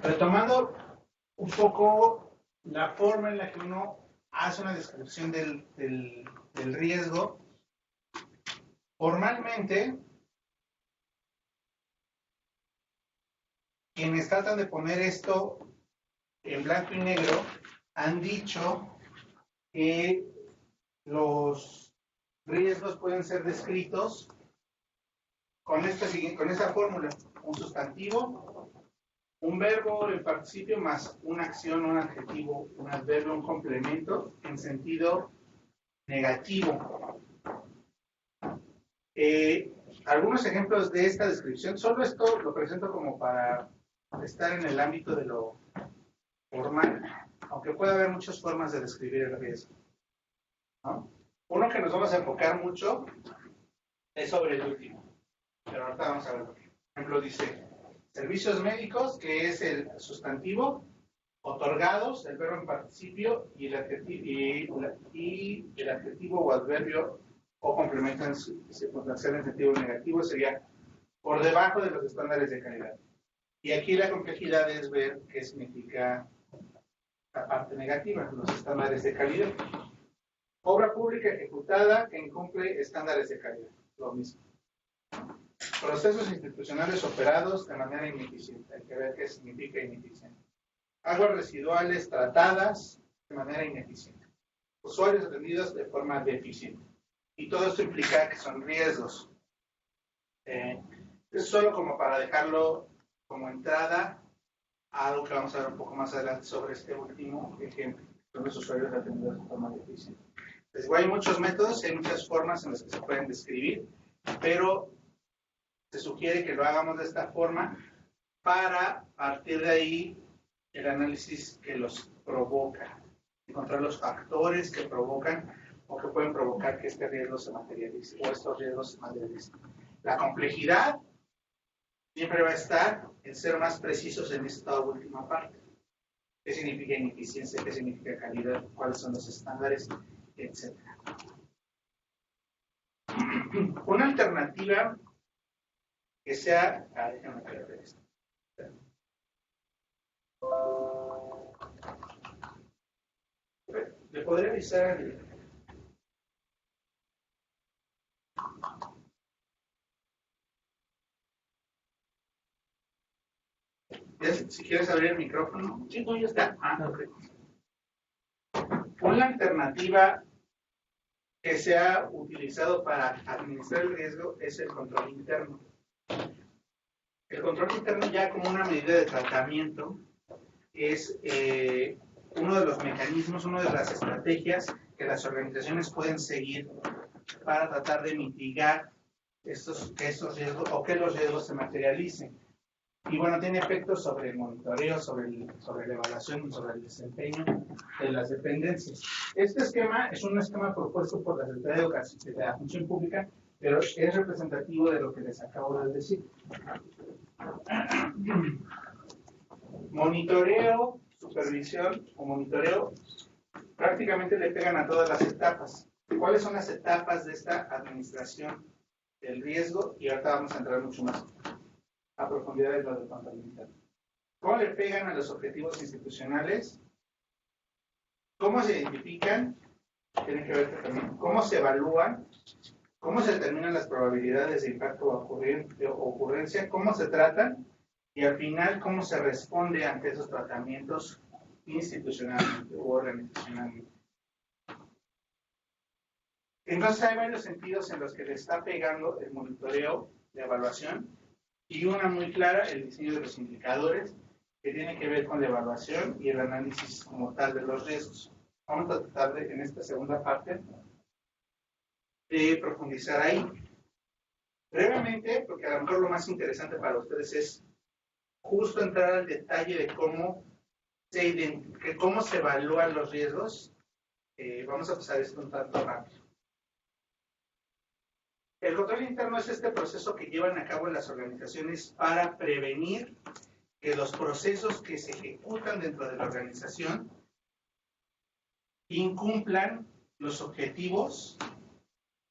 Retomando un poco la forma en la que uno hace una descripción del riesgo, formalmente, quienes tratan de poner esto en blanco y negro han dicho que los riesgos pueden ser descritos con esta fórmula: un sustantivo, un verbo en participio más una acción, un adjetivo, un adverbio, un complemento en sentido negativo. Algunos ejemplos de esta descripción, solo esto lo presento como para estar en el ámbito de lo formal, aunque puede haber muchas formas de describir el riesgo, ¿no? Uno que nos vamos a enfocar mucho es sobre el último, pero ahorita vamos a verlo. Por ejemplo, dice servicios médicos, que es el sustantivo, otorgados, el verbo en participio, y el adjetivo o adverbio o complemento en circunstancial en sentido negativo sería por debajo de los estándares de calidad. Y aquí la complejidad es ver qué significa la parte negativa, los estándares de calidad. Obra pública ejecutada que incumple estándares de calidad, lo mismo. Procesos institucionales operados de manera ineficiente, hay que ver qué significa ineficiente. Aguas residuales tratadas de manera ineficiente. Usuarios atendidos de forma deficiente. Y todo esto implica que son riesgos. Es solo como para dejarlo como entrada a algo que vamos a ver un poco más adelante sobre este último ejemplo. Son los usuarios atendidos de forma deficiente. Pues, hay muchos métodos, hay muchas formas en las que se pueden describir, pero se sugiere que lo hagamos de esta forma para partir de ahí el análisis que los provoca, encontrar los factores que provocan o que pueden provocar que este riesgo se materialice o estos riesgos se materialicen. La complejidad siempre va a estar en ser más precisos en esta última parte. ¿Qué significa ineficiencia? ¿Qué significa calidad? ¿Cuáles son los estándares? Etcétera. Una alternativa que sea... déjame ver esto. ¿Le podría avisar al... Si quieres abrir el micrófono. Sí, no, ya está. Okay. Una alternativa que se ha utilizado para administrar el riesgo es el control interno. El control interno, ya como una medida de tratamiento, es uno de los mecanismos, una de las estrategias que las organizaciones pueden seguir para tratar de mitigar estos riesgos o que los riesgos se materialicen. Y bueno, tiene efectos sobre el monitoreo, sobre la evaluación, sobre el desempeño de las dependencias. Este esquema es un esquema propuesto por la Secretaría de Educación de la Función Pública, pero es representativo de lo que les acabo de decir. Monitoreo, supervisión o monitoreo prácticamente le pegan a todas las etapas. ¿Cuáles son las etapas de esta administración del riesgo? Y ahorita vamos a entrar mucho más a profundidad de lo del control interno. ¿Cómo le pegan a los objetivos institucionales? ¿Cómo se identifican? Tiene que ver también cómo se evalúan, cómo se determinan las probabilidades de impacto o ocurrencia, cómo se tratan y al final cómo se responde ante esos tratamientos institucionalmente u organizacionalmente. Entonces hay varios sentidos en los que le está pegando el monitoreo, la evaluación, y una muy clara, el diseño de los indicadores, que tiene que ver con la evaluación y el análisis como tal de los riesgos. Vamos a tratar de, en esta segunda parte, de profundizar ahí. Brevemente, porque a lo mejor lo más interesante para ustedes es justo entrar al detalle de cómo se evalúan los riesgos. Vamos a pasar esto un tanto rápido. El control interno es este proceso que llevan a cabo las organizaciones para prevenir que los procesos que se ejecutan dentro de la organización incumplan los objetivos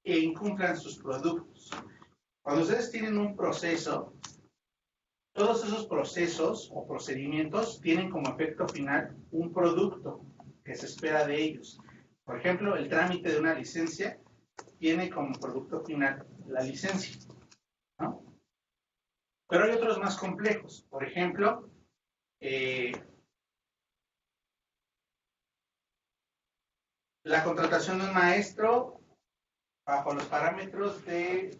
e incumplan sus productos. Cuando ustedes tienen un proceso, todos esos procesos o procedimientos tienen como efecto final un producto que se espera de ellos. Por ejemplo, el trámite de una licencia tiene como producto final la licencia, ¿no? Pero hay otros más complejos. Por ejemplo, la contratación de un maestro bajo los parámetros de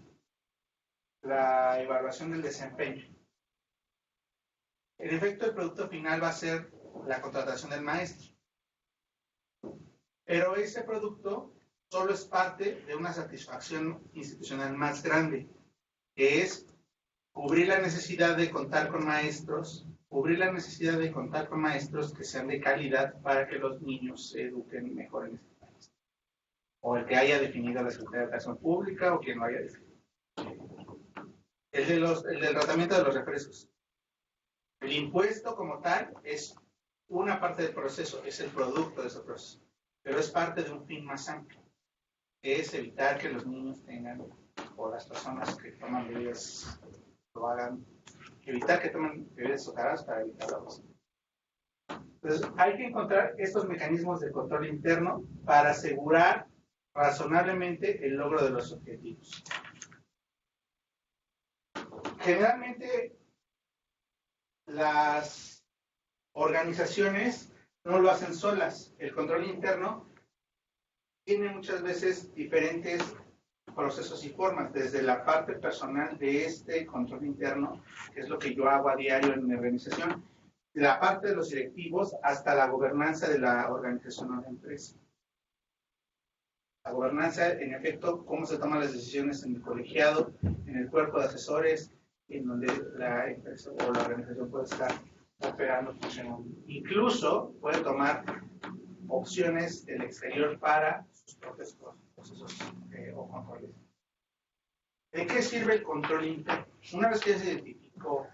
la evaluación del desempeño. En efecto, el producto final va a ser la contratación del maestro. Pero ese producto solo es parte de una satisfacción institucional más grande, que es cubrir la necesidad de contar con maestros, que sean de calidad para que los niños se eduquen mejor en este país. O el que haya definido la Secretaría de Educación Pública o quien lo haya definido. El del tratamiento de los refrescos. El impuesto como tal es una parte del proceso, es el producto de ese proceso, pero es parte de un fin más amplio, que es evitar que los niños tengan, o las personas que toman bebidas lo hagan, evitar que tomen bebidas azucaradas para evitar la obesidad. Entonces, hay que encontrar estos mecanismos de control interno para asegurar razonablemente el logro de los objetivos. Generalmente, las organizaciones no lo hacen solas. El control interno tiene muchas veces diferentes procesos y formas, desde la parte personal de este control interno, que es lo que yo hago a diario en mi organización, de la parte de los directivos hasta la gobernanza de la organización o la empresa. La gobernanza, en efecto, cómo se toman las decisiones en el colegiado, en el cuerpo de asesores, en donde la empresa o la organización puede estar operando, funcionando. Incluso puede tomar opciones del exterior para sus propios procesos o controles. ¿De qué sirve el control interno? Una vez que se identificó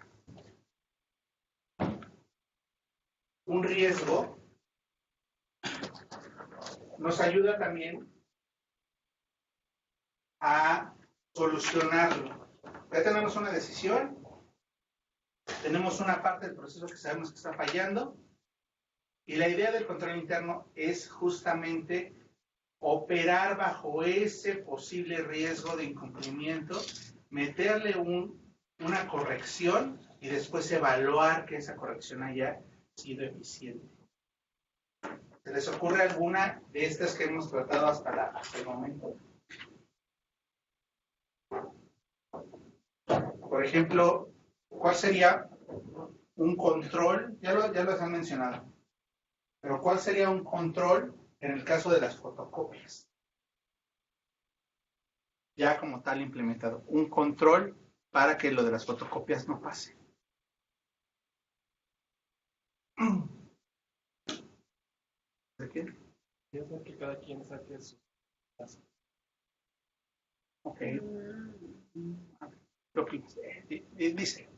un riesgo, nos ayuda también a solucionarlo. Ya tenemos una decisión, tenemos una parte del proceso que sabemos que está fallando, y la idea del control interno es justamente operar bajo ese posible riesgo de incumplimiento, meterle una corrección y después evaluar que esa corrección haya sido eficiente. ¿Se les ocurre alguna de estas que hemos tratado hasta el momento? Por ejemplo, ¿cuál sería un control? Ya los han mencionado. Pero ¿cuál sería un control en el caso de las fotocopias? Ya como tal implementado. Un control para que lo de las fotocopias no pase. ¿De qué? Pienso que cada quien saque su casa. Ok. Lo que dice.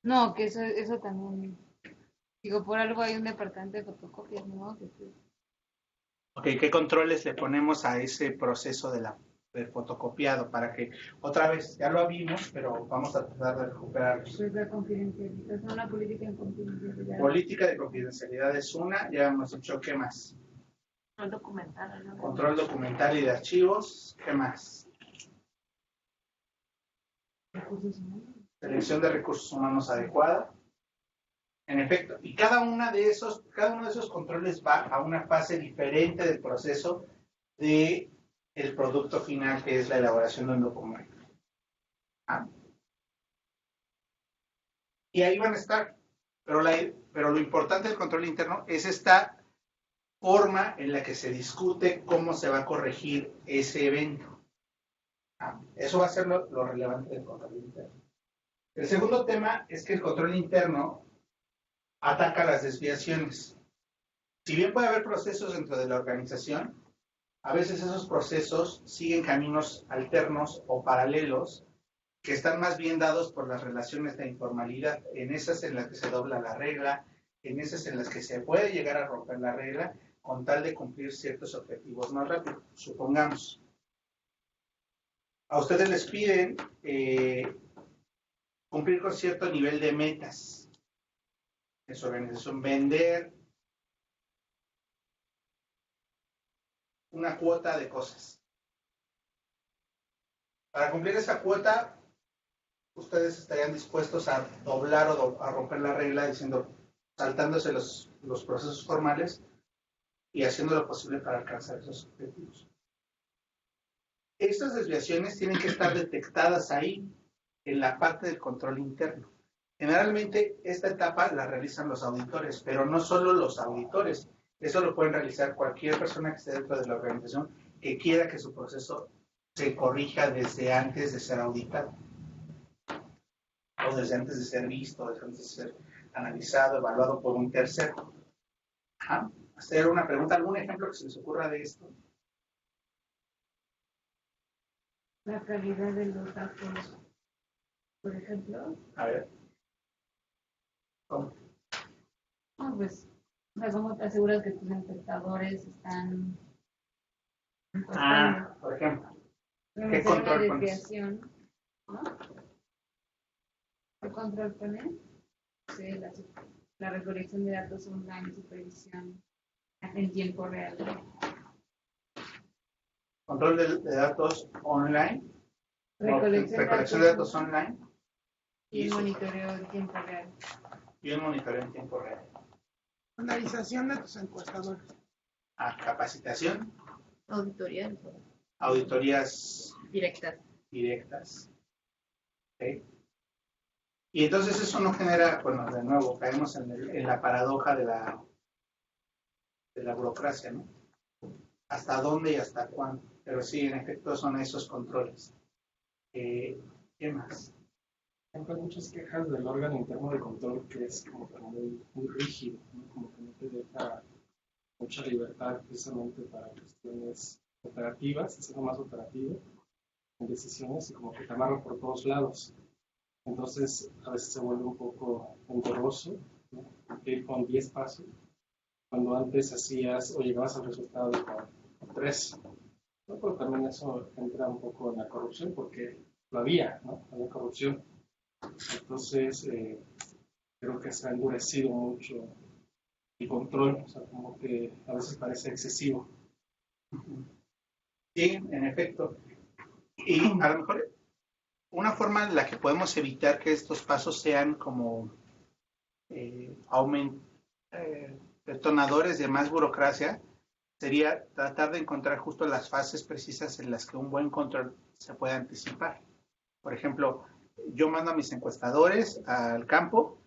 No, que eso también. Digo, por algo hay un departamento de fotocopias, ¿no? Ok, ¿qué controles le ponemos a ese proceso del fotocopiado para que, otra vez, ya lo vimos, pero vamos a tratar de recuperarlo? Pues la confidencialidad, es una política de confidencialidad. Política de confidencialidad es una, ya hemos dicho, ¿qué más? Control documental, ¿no? Control documental y de archivos, ¿qué más? Recursos humanos. Selección de recursos humanos adecuada. En efecto, y cada uno de esos controles va a una fase diferente del proceso del producto final, que es la elaboración de un documento. Y ahí van a estar. Pero lo importante del control interno es esta forma en la que se discute cómo se va a corregir ese evento. Eso va a ser lo relevante del control interno. El segundo tema es que el control interno ataca las desviaciones. Si bien puede haber procesos dentro de la organización, a veces esos procesos siguen caminos alternos o paralelos que están más bien dados por las relaciones de informalidad, en esas en las que se dobla la regla, en esas en las que se puede llegar a romper la regla con tal de cumplir ciertos objetivos más rápido. Supongamos, a ustedes les piden cumplir con cierto nivel de metas en su organización, vender una cuota de cosas. Para cumplir esa cuota, ustedes estarían dispuestos a doblar o a romper la regla diciendo, saltándose los procesos formales y haciendo lo posible para alcanzar esos objetivos. Estas desviaciones tienen que estar detectadas ahí, en la parte del control interno. Generalmente esta etapa la realizan los auditores, pero no solo los auditores. Eso lo pueden realizar cualquier persona que esté dentro de la organización que quiera que su proceso se corrija desde antes de ser auditado, o desde antes de ser visto, desde antes de ser analizado, evaluado por un tercero. Ajá. Hacer una pregunta, algún ejemplo que se les ocurra de esto. La calidad de los datos, por ejemplo. A ver. ¿Cómo? No, pues, o sea, ¿cómo te aseguras que tus encuestadores están encuestando? Por ejemplo. ¿Qué control una pones? desviación, ¿no? ¿Qué control pones? Sí, la recolección de datos online, supervisión en tiempo real. Control de datos online. Recolección De datos online. Y monitoreo en tiempo real. Y un monitoreo en tiempo real. Analización de tus encuestadores. Capacitación. Auditorías directas. ¿Okay? Y entonces eso no genera, bueno, de nuevo, caemos en la paradoja de la burocracia, ¿no? ¿Hasta dónde y hasta cuándo? Pero sí, en efecto, son esos controles. ¿Qué más? Hay muchas quejas del órgano interno de control que es como que muy rígido, ¿no? Como que no te deja mucha libertad precisamente para cuestiones operativas, hacerlo más operativo en decisiones y como que te amarra por todos lados. Entonces a veces se vuelve un poco engorroso, ¿no? Ir con 10 pasos, cuando antes hacías o llegabas al resultado con 3. ¿No? Pero también eso entra un poco en la corrupción porque lo había, ¿no? Había corrupción. Entonces creo que se ha endurecido mucho el control, o sea, como que a veces parece excesivo. Sí, en efecto. Y a lo mejor una forma en la que podemos evitar que estos pasos sean como detonadores de más burocracia sería tratar de encontrar justo las fases precisas en las que un buen control se puede anticipar. Por ejemplo, yo mando a mis encuestadores al campo,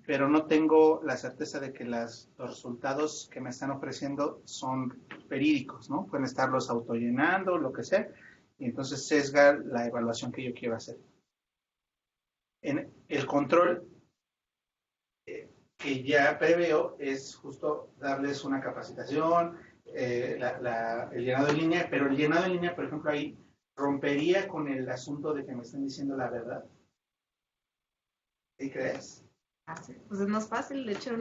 pero no tengo la certeza de que los resultados que me están ofreciendo son verídicos, ¿no? Pueden estarlos autollenando, lo que sea, y entonces sesga la evaluación que yo quiero hacer. En el control que ya preveo es justo darles una capacitación, el llenado en línea, pero el llenado en línea, por ejemplo, ahí rompería con el asunto de que me estén diciendo la verdad. ¿Sí crees? Pues es más fácil, de hecho,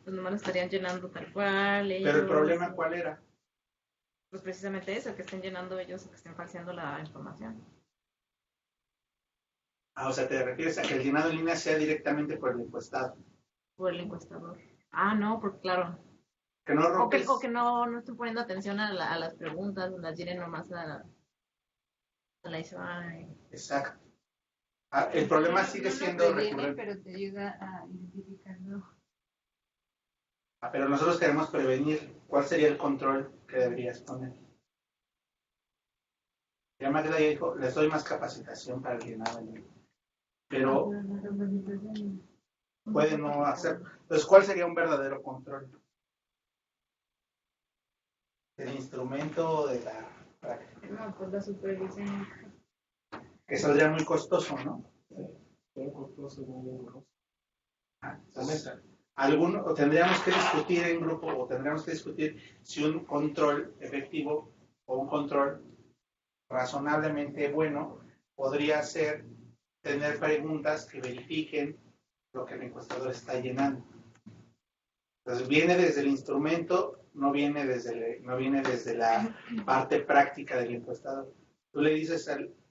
pues nomás lo estarían llenando tal cual. Ellos, pero el problema, ¿cuál era? Pues precisamente eso, que estén llenando ellos o que estén falseando la información. O sea, ¿te refieres a que el llenado en línea sea directamente por el encuestado? Por el encuestador. No, porque claro. Que no rompes... O que no estén poniendo atención a las preguntas, las llenen nomás a la ISO. Exacto. El problema sigue siendo recurrente. Pero te ayuda a identificarlo. Pero nosotros queremos prevenir. ¿Cuál sería el control que deberías poner? Ya Magda ya dijo, les doy más capacitación para el llenado en línea. Pero puede no hacer. Entonces, ¿cuál sería un verdadero control? El instrumento de la práctica. No, pues la supervisión. Que saldría muy costoso, ¿no? Muy costoso, muy engorroso. Entonces, tendríamos que discutir en grupo o tendríamos que discutir si un control efectivo o un control razonablemente bueno podría ser tener preguntas que verifiquen lo que el encuestador está llenando. Entonces viene desde el instrumento, no viene desde la parte práctica del encuestador. Tú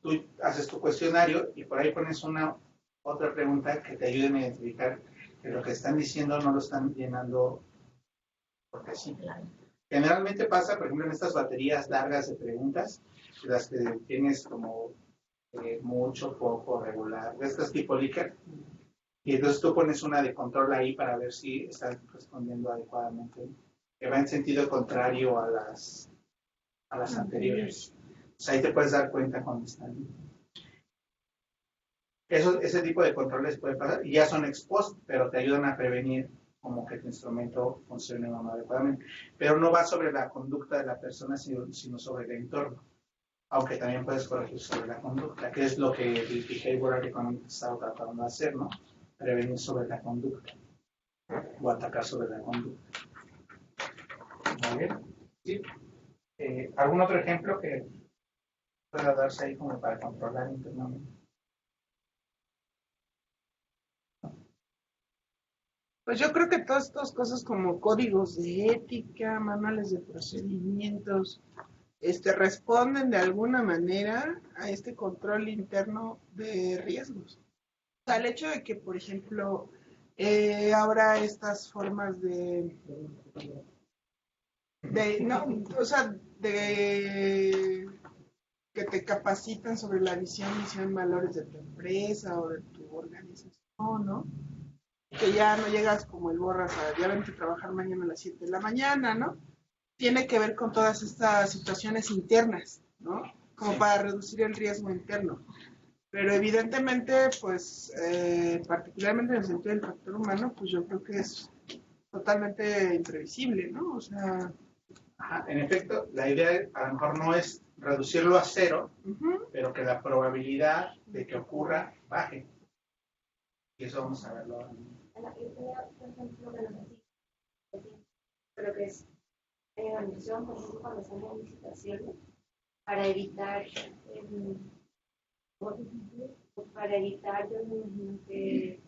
tú haces tu cuestionario y por ahí pones una otra pregunta que te ayude a identificar que lo que están diciendo no lo están llenando porque sí. Generalmente pasa, por ejemplo, en estas baterías largas de preguntas, las que tienes como mucho, poco, regular, de estas tipo Likert, y entonces tú pones una de control ahí para ver si están respondiendo adecuadamente, que va en sentido contrario a las anteriores. Entonces ahí te puedes dar cuenta cuando están. Ese tipo de controles puede pasar y ya son ex post, pero te ayudan a prevenir como que tu instrumento funcione o no adecuadamente. Pero no va sobre la conducta de la persona, sino sobre el entorno. Aunque también puedes corregir sobre la conducta, que es lo que el Behavioral Economics está tratando de hacer, ¿no? Prevenir sobre la conducta o atacar sobre la conducta. Muy bien. ¿Sí? ¿Algún otro ejemplo que pueda darse ahí como para controlar internamente? Pues yo creo que todas estas cosas como códigos de ética, manuales de procedimientos, responden de alguna manera a este control interno de riesgos. O sea, el hecho de que, por ejemplo, ahora estas formas de que te capacitan sobre la visión, misión, valores de tu empresa o de tu organización, ¿no? Que ya no llegas como el borras a ya vente a trabajar mañana a las 7 de la mañana, ¿no? Tiene que ver con todas estas situaciones internas, ¿no? Como sí, para reducir el riesgo interno. Pero evidentemente, pues, particularmente en el sentido del factor humano, pues yo creo que es totalmente imprevisible, ¿no? O sea... Ajá, en efecto, la idea a lo mejor no es reducirlo a cero, pero que la probabilidad de que ocurra baje. Y eso vamos a verlo ahora. Yo tenía un ejemplo que nos decía, pero que es organización, por ejemplo, cuando salen en licitaciones, para evitar, yo me imagino que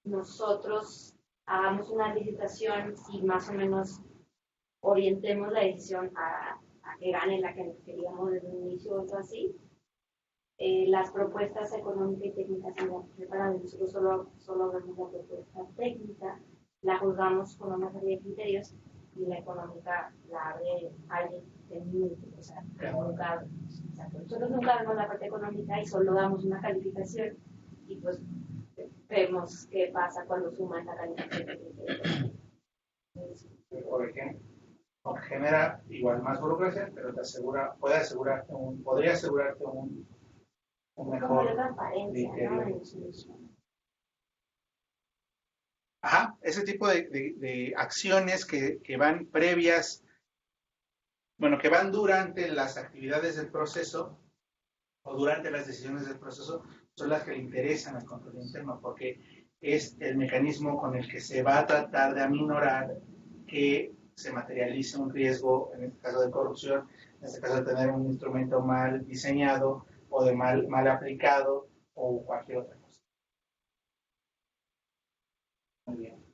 nosotros hagamos una licitación y más o menos orientemos la decisión a que gane la que queríamos desde un inicio o algo así. Las propuestas económicas y técnicas se van preparando. Nosotros solo vemos la propuesta técnica, la juzgamos con una serie de criterios y la económica la abre alguien técnico, o sea, nosotros nunca vemos la parte económica y solo damos una calificación y pues vemos qué pasa cuando suman la calificación. Por ejemplo, genera igual más burocracia, pero podría asegurarte un mejor criterio. Ajá, ese tipo de acciones que van previas, bueno, que van durante las actividades del proceso o durante las decisiones del proceso, son las que le interesan al control interno, porque es el mecanismo con el que se va a tratar de aminorar que se materialice un riesgo, en este caso de corrupción, en este caso de tener un instrumento mal diseñado o de mal aplicado o cualquier otra cosa. Muy bien.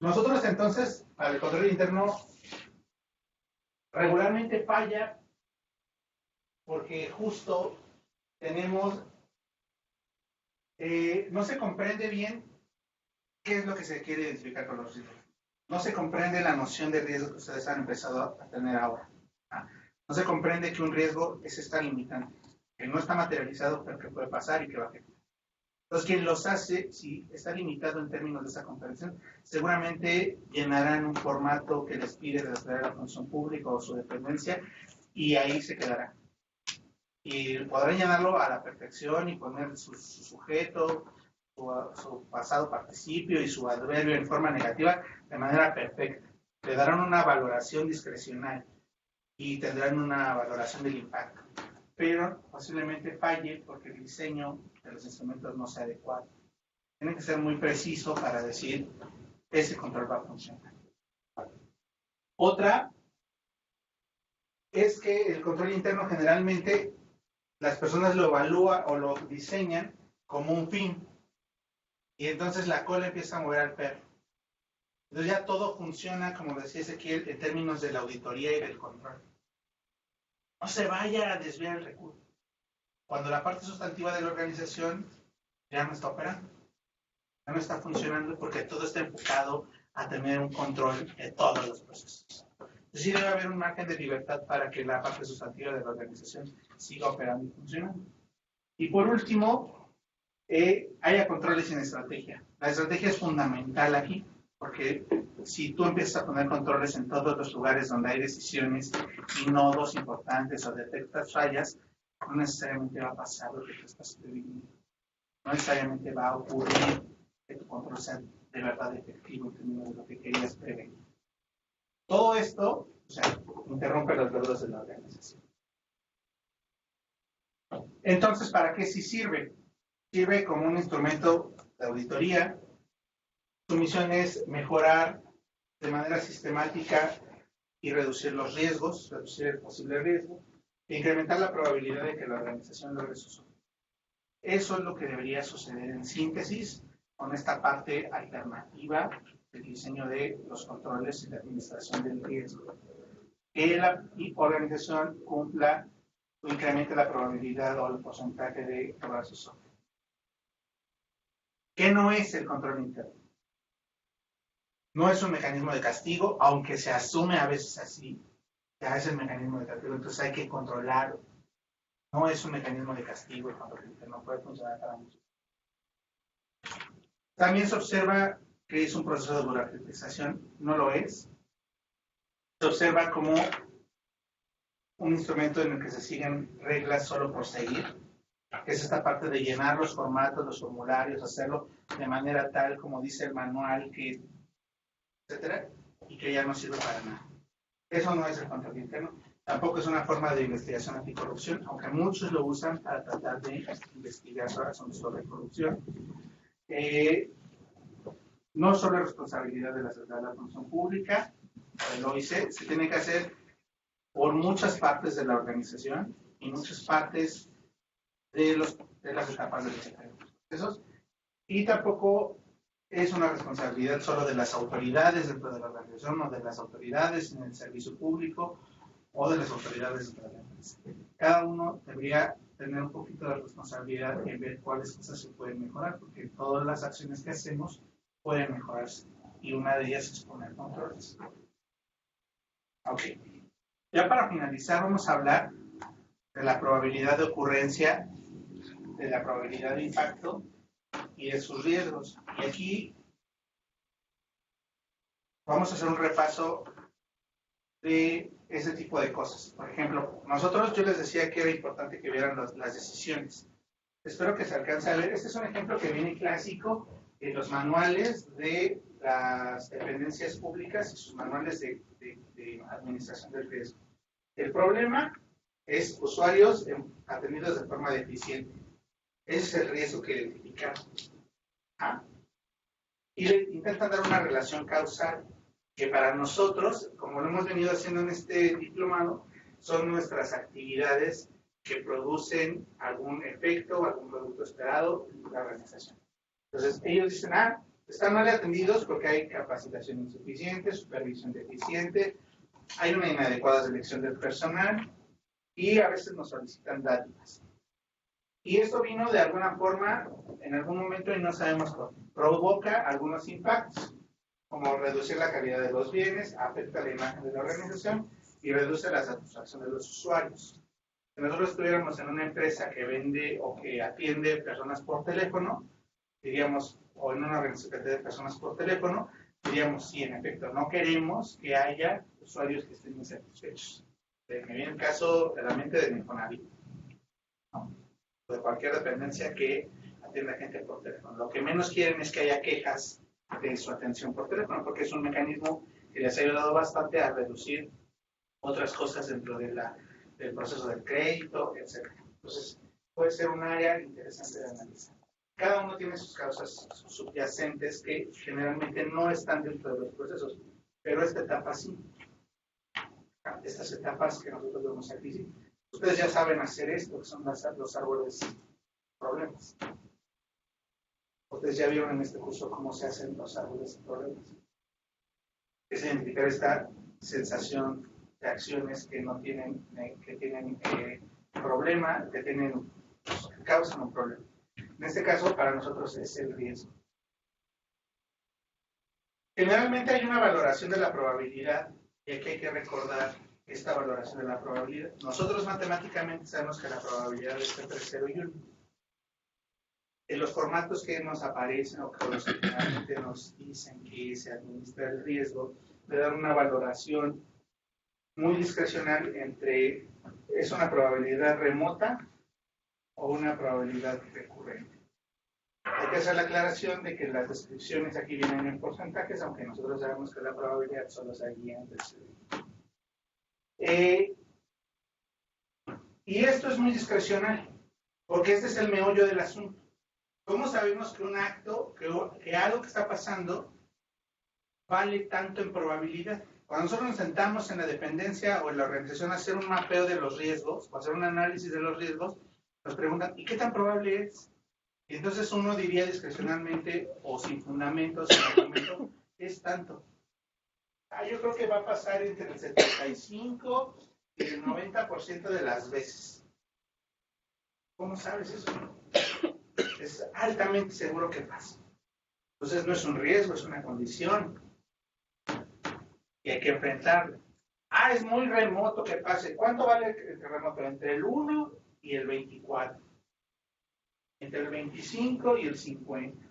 Nosotros entonces, al control interno, regularmente falla porque justo tenemos, no se comprende bien qué es lo que se quiere identificar con los riesgos. No se comprende la noción de riesgo que ustedes han empezado a tener ahora. No se comprende que un riesgo es esta limitante, que no está materializado, pero que puede pasar y que va a afectar. Entonces, quien los hace, si está limitado en términos de esa comprensión, seguramente llenarán un formato que les pide desarrollar la función pública o su dependencia, y ahí se quedará. Y podrán llenarlo a la perfección y poner su sujeto, su pasado participio y su adverbio en forma negativa de manera perfecta. Le darán una valoración discrecional y tendrán una valoración del impacto, pero posiblemente falle porque el diseño de los instrumentos no sea adecuado. Tiene que ser muy preciso para decir ese control va a funcionar. Otra es que el control interno generalmente las personas lo evalúan o lo diseñan como un fin y entonces la cola empieza a mover al perro. Entonces ya todo funciona, como decía Ezequiel, en términos de la auditoría y del control. No se vaya a desviar el recurso. cuando la parte sustantiva de la organización ya no está operando, ya no está funcionando porque todo está enfocado a tener un control de todos los procesos. Es decir, debe haber un margen de libertad para que la parte sustantiva de la organización siga operando y funcionando. Y por último, haya controles sin estrategia. La estrategia es fundamental aquí, porque si tú empiezas a poner controles en todos los lugares donde hay decisiones y nodos importantes o detectas fallas, no necesariamente va a pasar lo que tú estás previendo. No necesariamente va a ocurrir que tu control sea de verdad efectivo en términos de lo que querías prevenir. Todo esto, o sea, interrumpe los logros de la organización. Entonces, ¿para qué sí sirve? Sirve como un instrumento de auditoría. Su misión es mejorar de manera sistemática y reducir los riesgos, reducir el posible riesgo, e incrementar la probabilidad de que la organización logre sus objetivos. Eso es lo que debería suceder en síntesis con esta parte alternativa del diseño de los controles y la administración del riesgo. Que la organización cumpla o incremente la probabilidad o el porcentaje de lograr sus objetivos. ¿Qué no es el control interno? No es un mecanismo de castigo, aunque se asume a veces así, ya es el mecanismo de castigo, entonces hay que controlarlo. No es un mecanismo de castigo el control interno, puede funcionar para muchos. También se observa que es un proceso de burocratización, no lo es. Se observa como un instrumento en el que se siguen reglas solo por seguir, que es esta parte de llenar los formatos, los formularios, hacerlo de manera tal como dice el manual, que etcétera, y que ya no sirve para nada. Eso no es el control interno. Tampoco es una forma de investigación anticorrupción, aunque muchos lo usan para tratar de investigar razones sobre corrupción. No solo es responsabilidad de la función pública, lo OIC, se tiene que hacer por muchas partes de la organización y muchas partes de las etapas de los procesos, y tampoco es una responsabilidad solo de las autoridades dentro de la organización o de las autoridades en el servicio público o de las autoridades dentro de la empresa. Cada uno debería tener un poquito de responsabilidad en ver cuáles cosas se pueden mejorar, porque todas las acciones que hacemos pueden mejorarse y una de ellas es poner controles. Ok. Ya para finalizar vamos a hablar de la probabilidad de ocurrencia, de la probabilidad de impacto y de sus riesgos. Y aquí vamos a hacer un repaso de ese tipo de cosas. Por ejemplo, yo les decía que era importante que vieran las decisiones. Espero que se alcance a ver. Este es un ejemplo que viene clásico en los manuales de las dependencias públicas y sus manuales de administración del riesgo. El problema es usuarios atendidos de forma deficiente. Ese es el riesgo que identificamos. Y le intentan dar una relación causal que para nosotros, como lo hemos venido haciendo en este diplomado, son nuestras actividades que producen algún efecto o algún producto esperado en la organización. Entonces, ellos dicen, están mal atendidos porque hay capacitación insuficiente, supervisión deficiente, hay una inadecuada selección del personal y a veces nos solicitan dádivas. Y esto vino de alguna forma, en algún momento, y no sabemos cómo, provoca algunos impactos, como reducir la calidad de los bienes, afecta la imagen de la organización y reduce la satisfacción de los usuarios. Si nosotros estuviéramos en una empresa que vende o que atiende personas por teléfono, diríamos, o en una organización de personas por teléfono, diríamos, sí, en efecto, no queremos que haya usuarios que estén insatisfechos. Me viene el caso de la mente del Infonavit, ¿no? De cualquier dependencia que atienda gente por teléfono. Lo que menos quieren es que haya quejas de su atención por teléfono, porque es un mecanismo que les ha ayudado bastante a reducir otras cosas dentro de del proceso del crédito, etc. Entonces, puede ser un área interesante de analizar. Cada uno tiene sus causas subyacentes que generalmente no están dentro de los procesos, pero esta etapa sí. Estas etapas que nosotros vemos aquí, sí. Ustedes ya saben hacer esto, que son los árboles problemas. Ustedes ya vieron en este curso cómo se hacen los árboles problemas. Es identificar esta sensación de acciones que no tienen, que tienen problema, que tienen causan un problema. En este caso, para nosotros es el riesgo. Generalmente hay una valoración de la probabilidad, y aquí hay que recordar esta valoración de la probabilidad. Nosotros matemáticamente sabemos que la probabilidad es entre 0 y 1. En los formatos que nos aparecen o que los que generalmente nos dicen que se administra el riesgo, le dan una valoración muy discrecional entre es una probabilidad remota o una probabilidad recurrente. Hay que hacer la aclaración de que las descripciones aquí vienen en porcentajes, aunque nosotros sabemos que la probabilidad solo se guía entre 0 y 1. Y esto es muy discrecional, porque este es el meollo del asunto. ¿Cómo sabemos que un acto, que algo que está pasando, vale tanto en probabilidad? Cuando nosotros nos sentamos en la dependencia o en la organización a hacer un mapeo de los riesgos, o hacer un análisis de los riesgos, nos preguntan, ¿y qué tan probable es? Y entonces uno diría discrecionalmente o sin fundamento, sin argumento, es tanto. Yo creo que va a pasar entre el 75 y el 90% de las veces. ¿Cómo sabes eso? Es altamente seguro que pasa. Entonces no es un riesgo, es una condición. Y hay que enfrentarlo. Es muy remoto que pase. ¿Cuánto vale el remoto? Entre el 1 y el 24. Entre el 25 y el 50.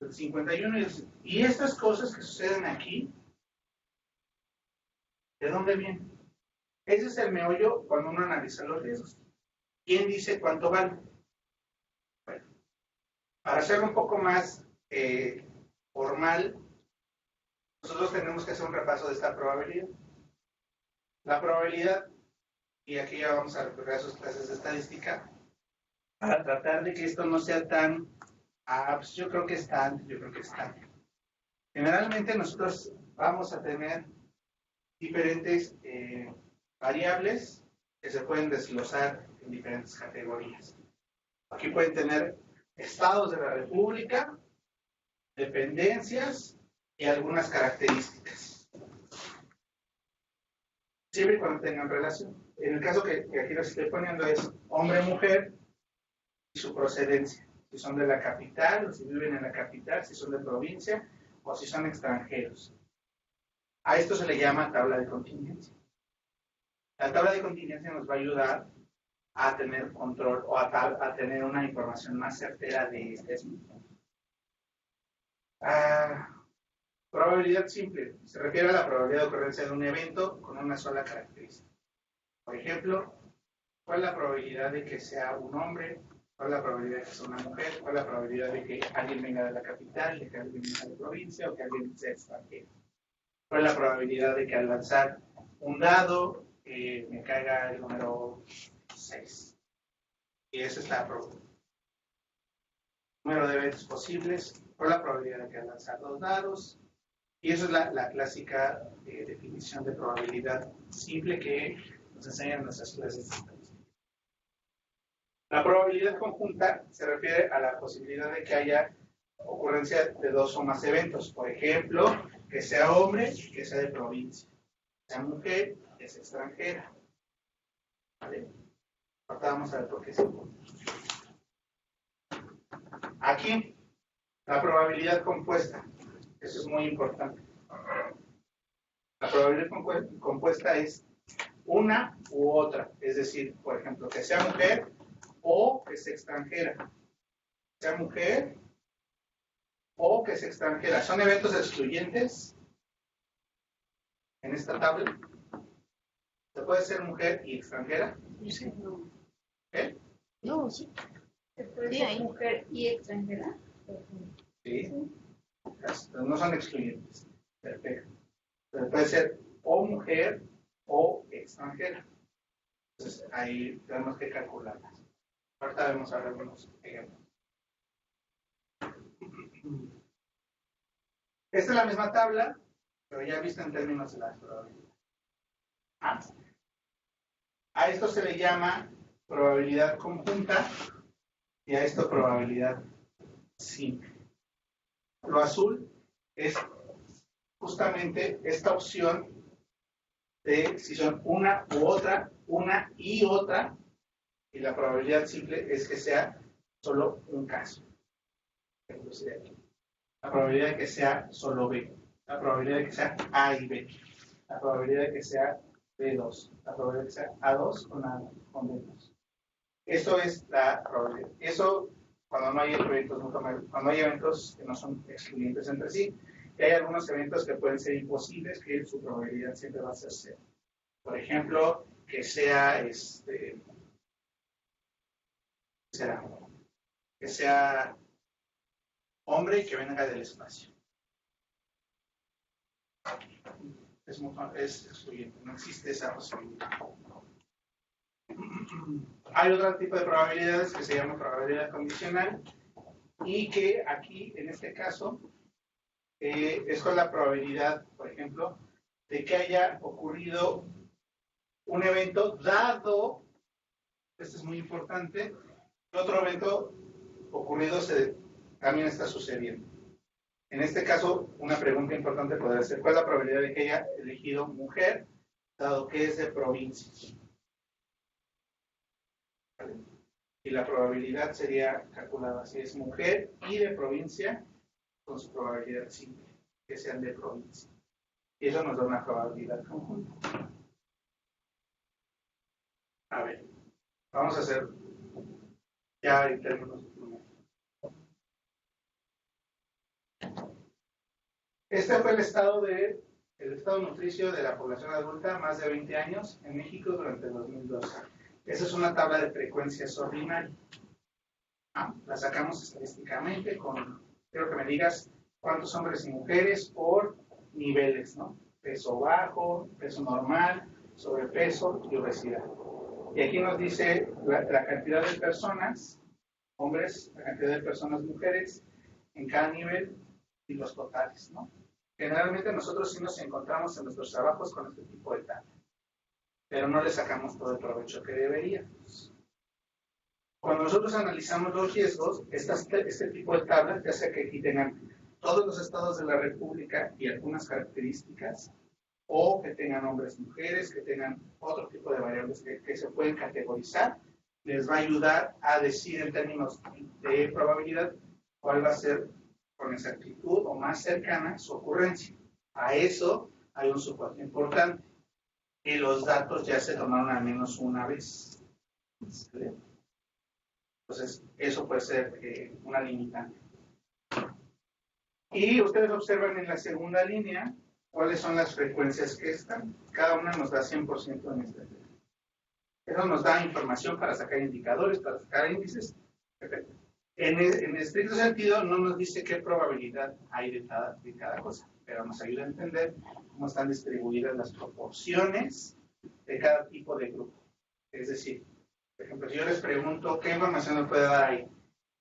El 51 y el 50. Y estas cosas que suceden aquí, ¿de dónde vienen? Ese es el meollo cuando uno analiza los riesgos. ¿Quién dice cuánto vale? Bueno, para hacerlo un poco más formal, nosotros tenemos que hacer un repaso de esta probabilidad. La probabilidad, y aquí ya vamos a recurrir a sus clases de estadística, para tratar de que esto no sea tan, pues yo creo que es tanto. Generalmente nosotros vamos a tener diferentes variables que se pueden desglosar en diferentes categorías. Aquí pueden tener estados de la República, dependencias y algunas características. Siempre y cuando tengan relación. En el caso que aquí les estoy poniendo es hombre-mujer y su procedencia. Si son de la capital o si viven en la capital, si son de provincia o si son extranjeros. A esto se le llama tabla de contingencia. La tabla de contingencia nos va a ayudar a tener control o a tener una información más certera de este asunto. Probabilidad simple. Se refiere a la probabilidad de ocurrencia de un evento con una sola característica. Por ejemplo, ¿cuál es la probabilidad de que sea un hombre? ¿Cuál es la probabilidad de que sea una mujer? ¿Cuál es la probabilidad de que alguien venga de la capital, de que alguien venga de la provincia o que alguien sea extranjero? ¿Cuál es la probabilidad de que al lanzar un dado me caiga el número 6? Y esa es la probabilidad. Número de eventos posibles. ¿Cuál es la probabilidad de que al lanzar 2 dados? Y eso es la clásica definición de probabilidad simple que nos enseñan nuestras clases de estadística. La probabilidad conjunta se refiere a la posibilidad de que haya ocurrencia de 2 o más eventos. Por ejemplo, que sea hombre, que sea de provincia. Que sea mujer, que sea extranjera. ¿Vale? Ahorita vamos a ver por qué es importante. Aquí, la probabilidad compuesta. Eso es muy importante. La probabilidad compuesta es una u otra. Es decir, por ejemplo, que sea mujer o que sea extranjera. Que sea mujer o que sea extranjera. ¿Son eventos excluyentes en esta tabla? ¿Se puede ser mujer y extranjera? Sí, no. ¿Eh? No, sí. ¿Se puede Sí, ser ahí. mujer y extranjera? Sí. No son excluyentes. Perfecto. Pero puede ser o mujer o extranjera. Entonces ahí tenemos que calcularlas. Ahorita vamos a ver algunos ejemplos. Esta es la misma tabla, pero ya vista en términos de las probabilidades. A esto se le llama probabilidad conjunta y a esto probabilidad simple. Lo azul es justamente esta opción de si son una u otra, una y otra, Y la probabilidad simple es que sea solo un caso. La probabilidad de que sea solo B. La probabilidad de que sea A y B. La probabilidad de que sea B2. La probabilidad de que sea A2 con B2. Eso es la probabilidad. Eso cuando no hay eventos que no son excluyentes entre sí. Y hay algunos eventos que pueden ser imposibles, que su probabilidad siempre va a ser cero. Por ejemplo, que sea que sea hombre y que venga del espacio. Es excluyente, no existe esa posibilidad. Hay otro tipo de probabilidades que se llama probabilidad condicional y que aquí, en este caso, es con la probabilidad, por ejemplo, de que haya ocurrido un evento dado, esto es muy importante, otro evento ocurrido también está sucediendo. En este caso, una pregunta importante podría ser, ¿cuál es la probabilidad de que haya elegido mujer, dado que es de provincia? ¿Vale? Y la probabilidad sería calculada si es mujer y de provincia, con su probabilidad simple, que sean de provincia. Y eso nos da una probabilidad conjunta. A ver, vamos a hacer ya en términos numéricos. Este fue el estado nutricio de la población adulta más de 20 años en México durante el 2012. Esa es una tabla de frecuencias ordinaria. La sacamos estadísticamente quiero que me digas cuántos hombres y mujeres por niveles, ¿no? Peso bajo, peso normal, sobrepeso y obesidad. Y aquí nos dice la cantidad de personas, hombres, la cantidad de personas, mujeres, en cada nivel y los totales, ¿no? Generalmente nosotros sí nos encontramos en nuestros trabajos con este tipo de tabla, pero no le sacamos todo el provecho que deberíamos. Cuando nosotros analizamos los riesgos, este tipo de tablas, ya sea que aquí tengan todos los estados de la República y algunas características, o que tengan hombres y mujeres, que tengan otro tipo de variables que se pueden categorizar, les va a ayudar a decir en términos de probabilidad cuál va a ser con exactitud o más cercana su ocurrencia. A eso hay un soporte importante, que los datos ya se tomaron al menos una vez. Entonces, eso puede ser una limitante. Y ustedes observan en la segunda línea cuáles son las frecuencias que están. Cada una nos da 100% en este. Eso nos da información para sacar indicadores, para sacar índices. Perfecto. En estricto sentido, no nos dice qué probabilidad hay de cada cosa, pero nos ayuda a entender cómo están distribuidas las proporciones de cada tipo de grupo. Es decir, por ejemplo, si yo les pregunto qué información me puede dar ahí,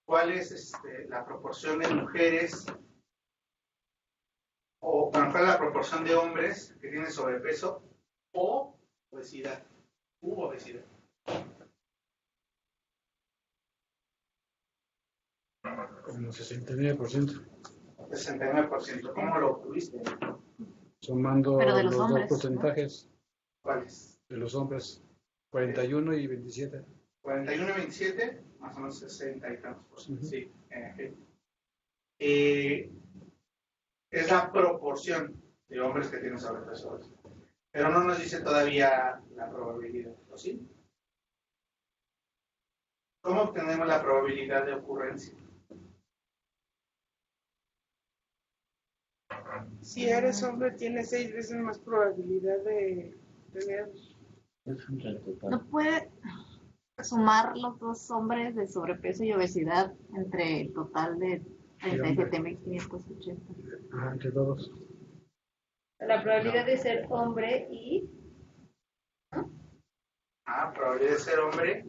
cuál es la proporción de mujeres o cuál es la proporción de hombres que tienen sobrepeso o obesidad, u obesidad. Como 69%. 69%. ¿Cómo lo obtuviste? Sumando Pero de los los dos hombres, porcentajes ¿Cuáles? de los hombres, 41 y 27. 41 y 27, más o menos 60 y tantos por ciento. Uh-huh. Sí, es la proporción de hombres que tienen sobrepeso. Pero no nos dice todavía la probabilidad, ¿o sí? ¿Cómo obtenemos la probabilidad de ocurrencia? Si eres hombre, tienes 6 veces más probabilidad de tener. ¿No puede sumar los dos hombres de sobrepeso y obesidad entre el total de 37.580? Ajá, entre todos. La probabilidad de ser hombre y Probabilidad de ser hombre.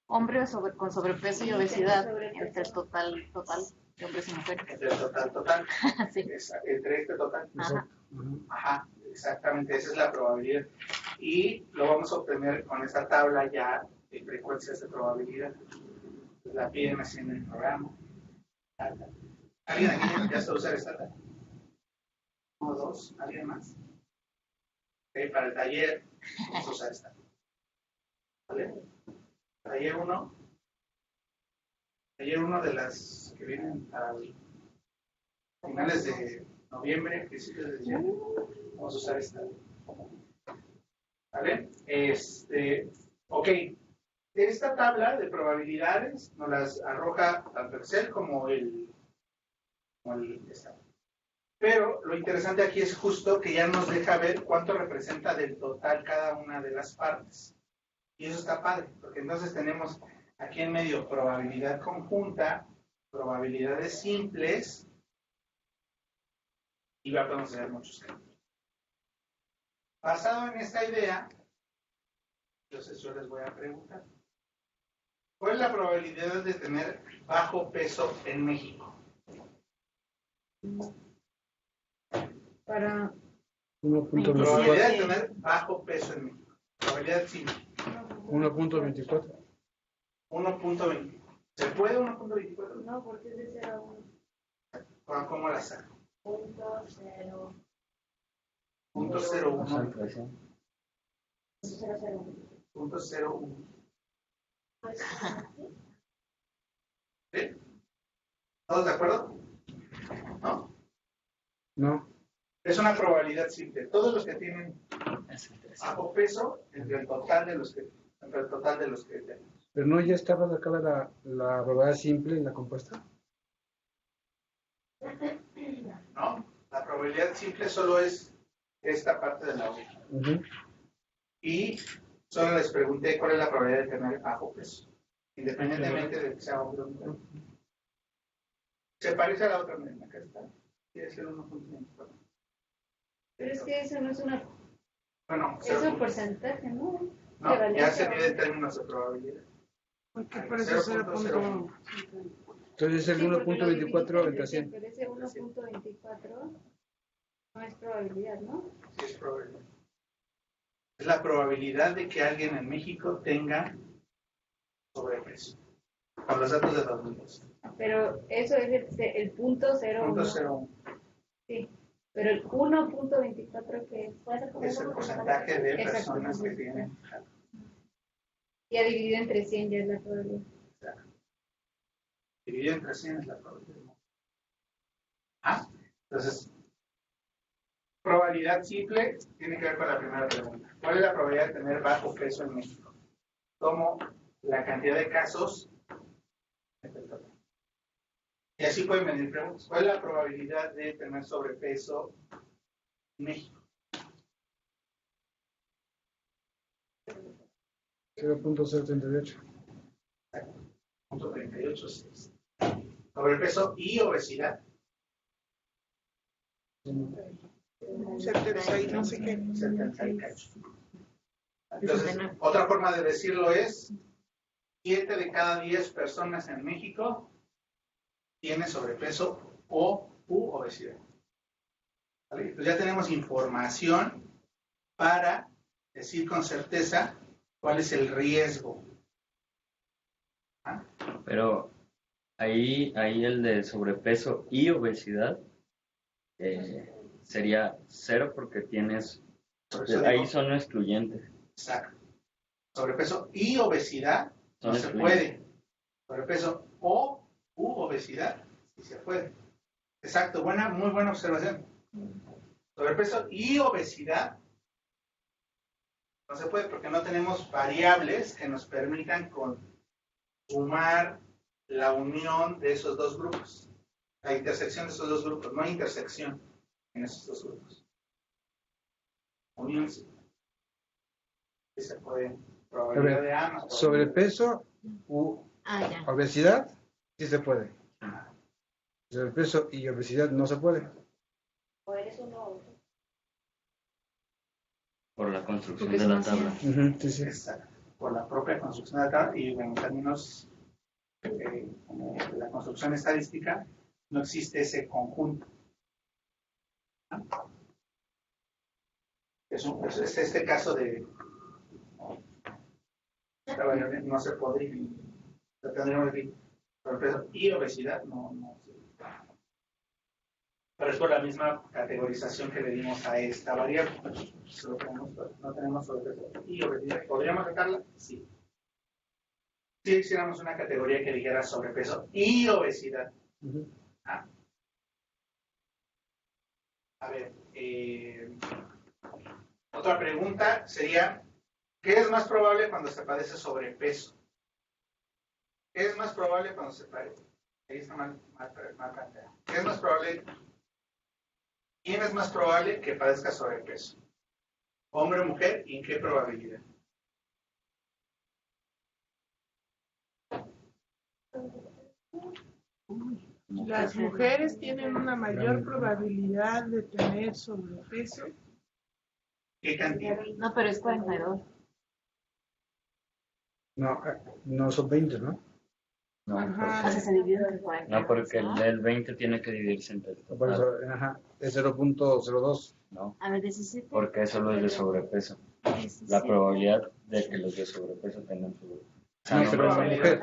Hombre con sobrepeso y Sí, obesidad tengo sobrepeso. entre el total de hombres y mujeres. Entre el total. Sí. Entre este total. Ajá. Ajá, exactamente, esa es la probabilidad. Y lo vamos a obtener con esta tabla ya de frecuencias de probabilidad. La piden así en el programa. ¿Alguien aquí ya sabe usar esta tabla? ¿Uno, dos? ¿Alguien más? Okay, para el taller vamos a usar esta. ¿Vale? Taller 1 de las que vienen a finales de noviembre, principios de diciembre. Vamos a usar esta. ¿Vale? Ok. Esta tabla de probabilidades nos las arroja tanto Excel como el estado. Pero lo interesante aquí es justo que ya nos deja ver cuánto representa del total cada una de las partes. Y eso está padre, porque entonces tenemos aquí en medio probabilidad conjunta, probabilidades simples, y vamos a ver muchos cambios. Basado en esta idea, entonces yo les voy a preguntar, ¿cuál es la probabilidad de tener bajo peso en México? Para Probabilidad de tener bajo peso en México. Probabilidad simple. 1.24. 1.20. ¿Se puede 1.24? No, porque es de 0 a 1. ¿Cómo la saco? 0.0. 0.01. 0.01. 0.01. ¿Sí? ¿Todos de acuerdo? ¿No? No. Es una probabilidad simple. Todos los que tienen bajo peso entre el total de los que tenemos. Pero no ya estaba sacada la probabilidad simple y la compuesta. ¿No? La probabilidad simple solo es esta parte de la hoja. Y solo les pregunté cuál es la probabilidad de tener bajo peso, independientemente de que sea hombre o mujer. Se parece a la otra misma, acá está. Quiere ser 1.24. Pero es que eso no es una. Bueno, Es un porcentaje, ¿no? no, ya se mide en términos de probabilidad. Porque por eso 0.01. Entonces es el Sí, porque lo 1.24 dividiste entre 100. Pero ese 1.24 no es probabilidad, ¿no? Sí, es probabilidad. Es la probabilidad de que alguien en México tenga sobrepeso. Con los datos de 2012. Pero eso es el punto 0.1. 0.01. Sí. Pero el 1.24 que Es el porcentaje de personas que tienen. ya dividido entre 100 ya es la probabilidad. Dividido entre 100 es la probabilidad. Entonces, probabilidad simple tiene que ver con la primera pregunta. ¿Cuál es la probabilidad de tener bajo peso en México? Como la cantidad de casos. Y así pueden venir preguntas. ¿Cuál es la probabilidad de tener sobrepeso en México? 0.038. 0.38. Sobrepeso y obesidad. 70 y no sé qué. 70 y cacho. Entonces, otra forma de decirlo es 7 de cada 10 personas en México tiene sobrepeso u obesidad. ¿Vale? Pues ya tenemos información para decir con certeza cuál es el riesgo. Pero ahí el de sobrepeso y obesidad sería 0 porque tienes, ahí son excluyentes. Exacto. Sobrepeso y obesidad no se puede. Sobrepeso o u obesidad sí se puede. Exacto, muy buena observación. Sobrepeso y obesidad no se puede porque no tenemos variables que nos permitan sumar la unión de esos dos grupos. La intersección de esos dos grupos, no hay intersección en esos dos grupos. Unión sí. Sí se puede. Probabilidad de ambas. Sobrepeso u obesidad sí se puede. Sobrepeso y obesidad no se puede. O eres uno o otro. Por la construcción de la tabla. Sí, sí. Exacto. Por la propia construcción de la tabla y en términos como la construcción estadística no existe ese conjunto. Es este caso de esta variable no se podría, tendríamos aquí sobrepeso y obesidad no. Pero es por la misma categorización que le dimos a esta variable. No tenemos sobrepeso y obesidad. ¿Podríamos sacarla? Sí. si hiciéramos una categoría que dijera sobrepeso y obesidad. ¿Ah? A ver, otra pregunta sería, ¿qué es más probable cuando se padece sobrepeso? ¿Qué es más probable cuando se padece? Ahí está mal planteado. ¿Qué es más probable? ¿Quién es más probable que padezca sobrepeso? ¿Hombre o mujer? ¿Y en qué probabilidad? Las mujeres tienen una mayor probabilidad de tener sobrepeso. ¿Qué cantidad? No, pero es 42. No, no son 20, ¿no? No, Ajá. O sea, se divide entre 42. no, porque el 20 tiene que dividirse entre el Por total. eso, ajá, es 0.02. No, A ver, 17. porque eso es de sobrepeso. 17. La probabilidad de que los de sobrepeso tengan sobrepeso. No, pero la probabilidad. mujer.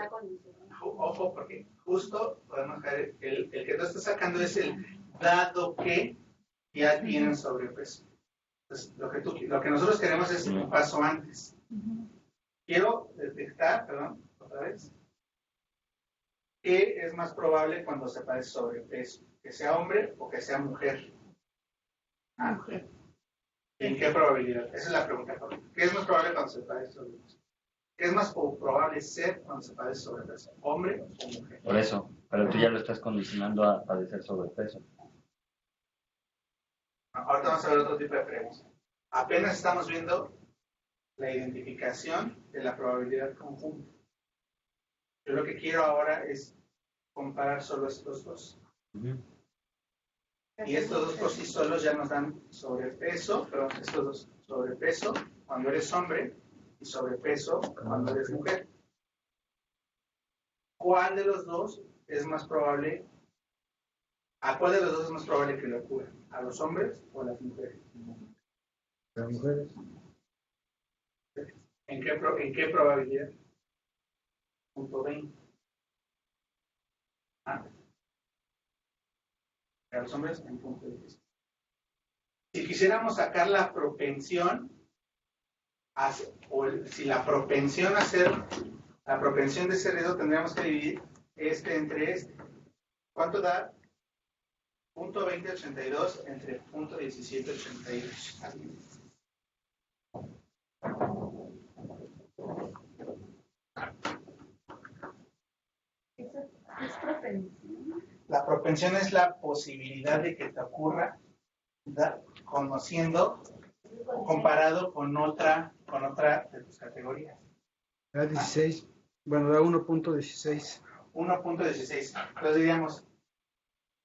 Ojo, porque justo podemos ver, el que tú estás sacando es el dado que ya tienen sobrepeso. Entonces, lo que nosotros queremos es un paso antes. Quiero detectar, perdón, otra vez, ¿qué es más probable cuando se padece sobrepeso? ¿Que sea hombre o que sea mujer? Mujer. ¿En qué probabilidad? Esa es la pregunta correcta. ¿Qué es más probable cuando se padece sobrepeso? ¿Qué es más probable ser cuando se padece sobrepeso? ¿Hombre o mujer? Por eso, pero tú ya lo estás condicionando a padecer sobrepeso. Ahorita vamos a ver otro tipo de preguntas. Apenas estamos viendo la identificación de la probabilidad conjunta. Yo lo que quiero ahora es comparar solo estos dos. Y estos dos por sí solos ya nos dan sobrepeso, pero estos dos, sobrepeso cuando eres hombre y sobrepeso cuando eres mujer. ¿Cuál de los dos es más probable? ¿A cuál de los dos es más probable que le ocurra? ¿A los hombres o a las mujeres? Las mujeres. ¿En qué probabilidad? Punto 20. A los hombres en punto 10. Si quisiéramos sacar la propensión, si la propensión a ser, la propensión de ser eso, tendríamos que dividir este entre este. ¿Cuánto da? Punto 2082 entre punto 1782. ¿Es propensión? La propensión es la posibilidad de que te ocurra conociendo comparado con otra de tus categorías. Da 16. Bueno, da 1.16. 1.16. Entonces diríamos,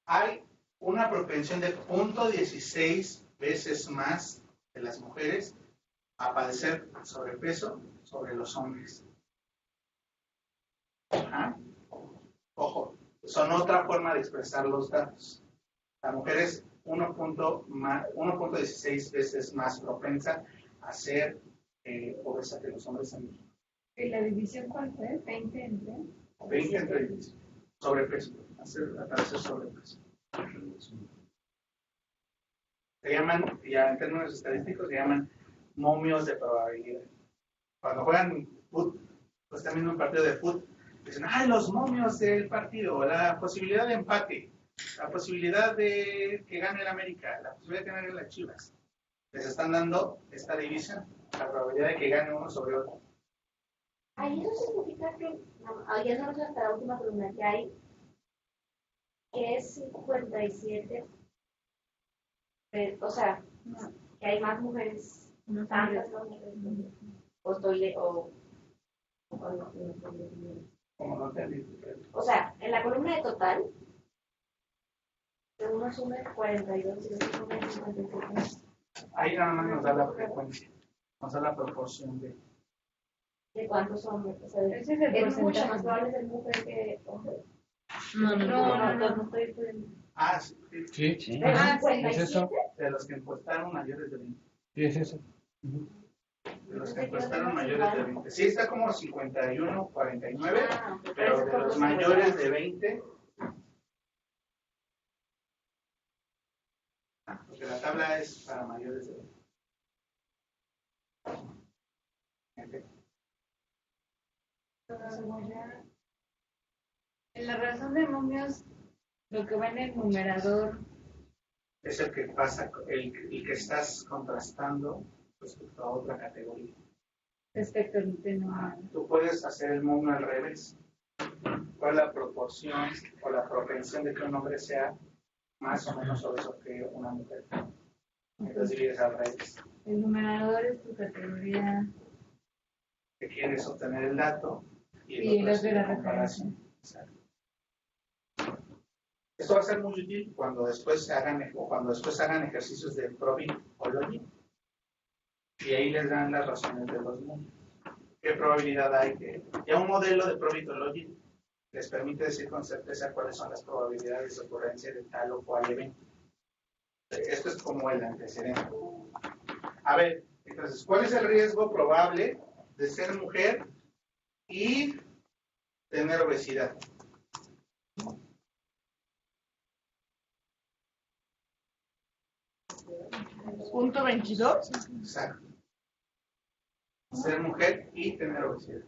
hay una propensión de 0.16 veces más de las mujeres a padecer sobrepeso sobre los hombres. ¿Ah? Ojo, son otra forma de expresar los datos. La mujer es 1.16 veces más propensa a ser obesa que los hombres en México. ¿Y la división cuál fue? ¿20 entre? 20 entre 10. Sobrepeso. A padecer sobrepeso. Se llaman, ya en términos estadísticos, se llaman momios de probabilidad. Cuando juegan fútbol, pues también un partido de fútbol, dicen, los momios del partido, la posibilidad de empate, la posibilidad de que gane el América, la posibilidad de que gane las Chivas. Les están dando esta división, la probabilidad de que gane uno sobre otro. Ahí eso significa que, yéndonos hasta la última columna que hay, que es 57, o sea, que hay más mujeres, tantas más mujeres, o estoy, o no, Como no te o sea, en la columna de total, uno sume 42 y otro sume 57. Ahí nada más nos da la frecuencia, nos da la proporción de... ¿De cuántos hombres? O sea, Ese es el es mucho porcentaje. más probable ser mujer que hombre. No. estoy poniendo. Sí. Sí. ¿Pero Ah, 57? ¿es eso? De los que encuestaron mayores de 20. Sí, es eso. De los que encuestaron mayores de 20. Sí, está como 51, 49, Ok, pero eso de por los los mayores de 20, porque la tabla es para mayores de 20. En la razón de momios, lo que va en el numerador es el que pasa, el que estás contrastando respecto a otra categoría. Respecto al tema. Tú puedes hacer el momio al revés. ¿Cuál es la proporción o la propensión de que un hombre sea más o menos obeso que una mujer? Entonces divides al revés. El numerador es tu categoría. Que quieres obtener el dato y el otro es la referencia. Exacto. Esto va a ser muy útil cuando después hagan ejercicios de probability y ahí les dan las razones de los números. ¿Qué probabilidad hay que ya un modelo de probability les permite decir con certeza cuáles son las probabilidades de ocurrencia de tal o cual evento? Esto es como el antecedente. A ver, entonces, ¿cuál es el riesgo probable de ser mujer y tener obesidad? Punto 22. Exacto. Ser mujer y tener obesidad.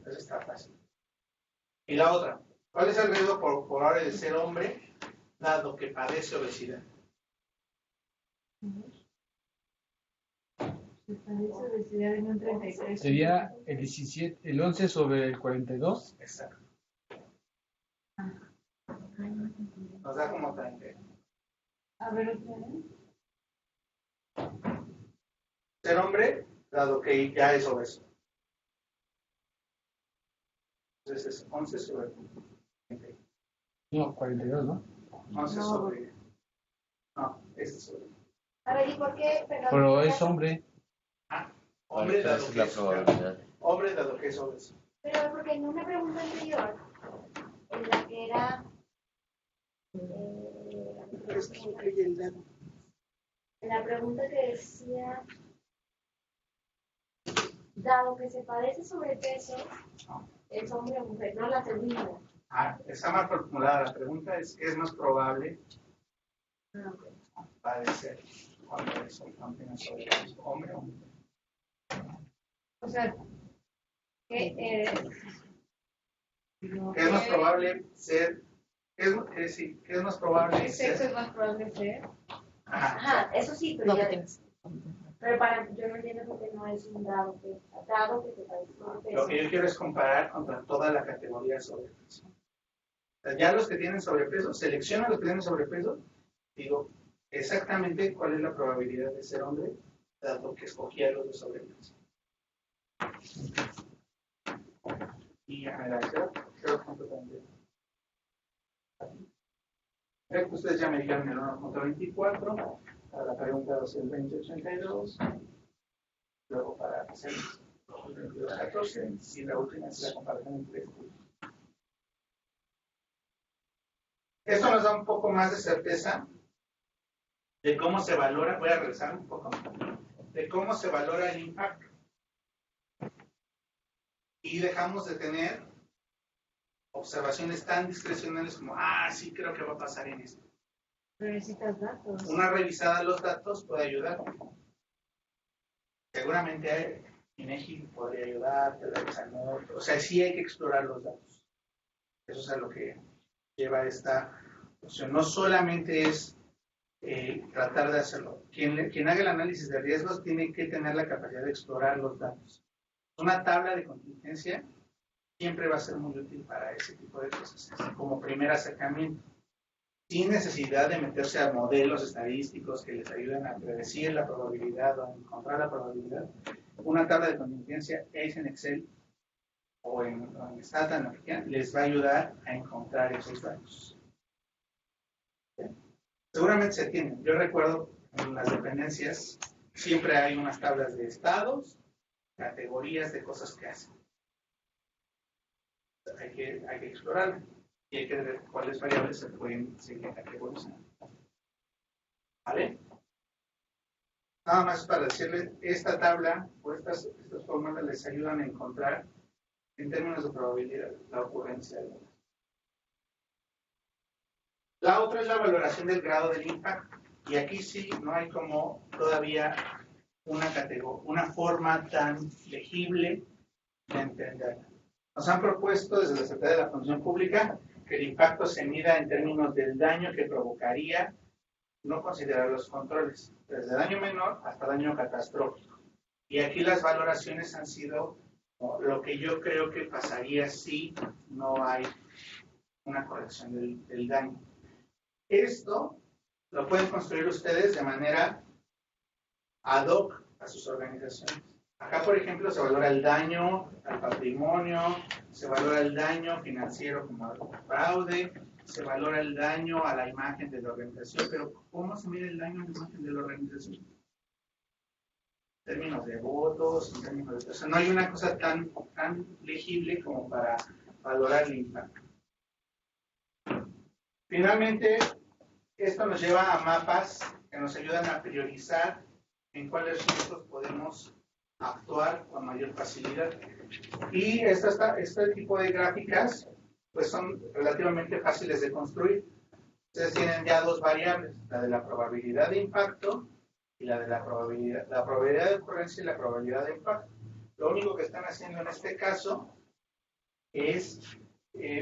Eso está fácil. Y la otra, ¿cuál es el riesgo probable de ser hombre dado que padece obesidad? Sería el 17, el 11 sobre el 42. Exacto. Nos da como 30. A ver, otra vez. Ser hombre dado que ya es obeso. Entonces es 11 sobre 30. No, 42, ¿no? 11 sobre. No, este sobre. A ver, ¿y por qué? Perdón, Pero es hombre. Hombre Esa dado es que la es probabilidad. hombre dado que es obeso. Pero porque en una pregunta anterior, en la que era... Es que incluye el dato. En la pregunta que decía, dado que se padece sobrepeso, ¿es hombre o mujer? No la segunda. Está mal formulada. La pregunta es: ¿qué es más probable Ok. padecer cuando es hombre o mujer? O sea, ¿Qué es más probable ser? ¿Qué es más probable ¿qué ser? sexo es más probable ser? Ajá, eso sí, pero Lo que ya... tienes. Pero yo no entiendo por qué no es un dado que se padece sobrepeso. Lo que yo quiero es comparar contra toda la categoría de sobrepeso. O sea, ya los que tienen sobrepeso, selecciono los que tienen sobrepeso, digo exactamente cuál es la probabilidad de ser hombre, dado que escogía los de sobrepeso. Y ya me da 0.30. Ustedes ya me dijeron el 1.24, para la pregunta 22082, luego para hacer el 2214, y la última es la comparación entre estos. Esto nos da un poco más de certeza de cómo se valora, voy a regresar un poco, de cómo se valora el impacto. Y dejamos de tener observaciones tan discrecionales como, sí creo que va a pasar en esto. Pero necesitas datos. Una revisada de los datos puede ayudar. Seguramente INEGI podría ayudar, o sea, sí hay que explorar los datos. Eso es a lo que lleva esta opción. No solamente es tratar de hacerlo. Quien haga el análisis de riesgos tiene que tener la capacidad de explorar los datos. Una tabla de contingencia siempre va a ser muy útil para ese tipo de cosas, como primer acercamiento, sin necesidad de meterse a modelos estadísticos que les ayuden a predecir la probabilidad o a encontrar la probabilidad. Una tabla de contingencia es en Excel o en Stata Analítica, les va a ayudar a encontrar esos datos. Seguramente se tienen. Yo recuerdo en las dependencias siempre hay unas tablas de estados, categorías de cosas que hacen. Hay que explorarlo y hay que ver cuáles variables se pueden seguir categorizando. ¿Vale? Nada más para decirles, esta tabla o estas fórmulas les ayudan a encontrar en términos de probabilidad la ocurrencia de una. La otra es la valoración del grado del impacto. Y aquí sí no hay como todavía una forma tan legible de entenderla. Nos han propuesto desde la Secretaría de la Función Pública que el impacto se mida en términos del daño que provocaría no considerar los controles, desde daño menor hasta daño catastrófico. Y aquí las valoraciones han sido lo que yo creo que pasaría si no hay una corrección del daño. Esto lo pueden construir ustedes de manera ad hoc a sus organizaciones. Acá, por ejemplo, se valora el daño al patrimonio, se valora el daño financiero como fraude, se valora el daño a la imagen de la organización, pero ¿cómo se mide el daño a la imagen de la organización? En términos de votos, en términos de... O sea, no hay una cosa tan legible como para valorar el impacto. Finalmente, esto nos lleva a mapas que nos ayudan a priorizar en cuáles riesgos podemos actuar con mayor facilidad. Y este tipo de gráficas pues son relativamente fáciles de construir. Ustedes tienen ya dos variables, la de la probabilidad de impacto y la de la probabilidad de ocurrencia y la probabilidad de impacto. Lo único que están haciendo en este caso es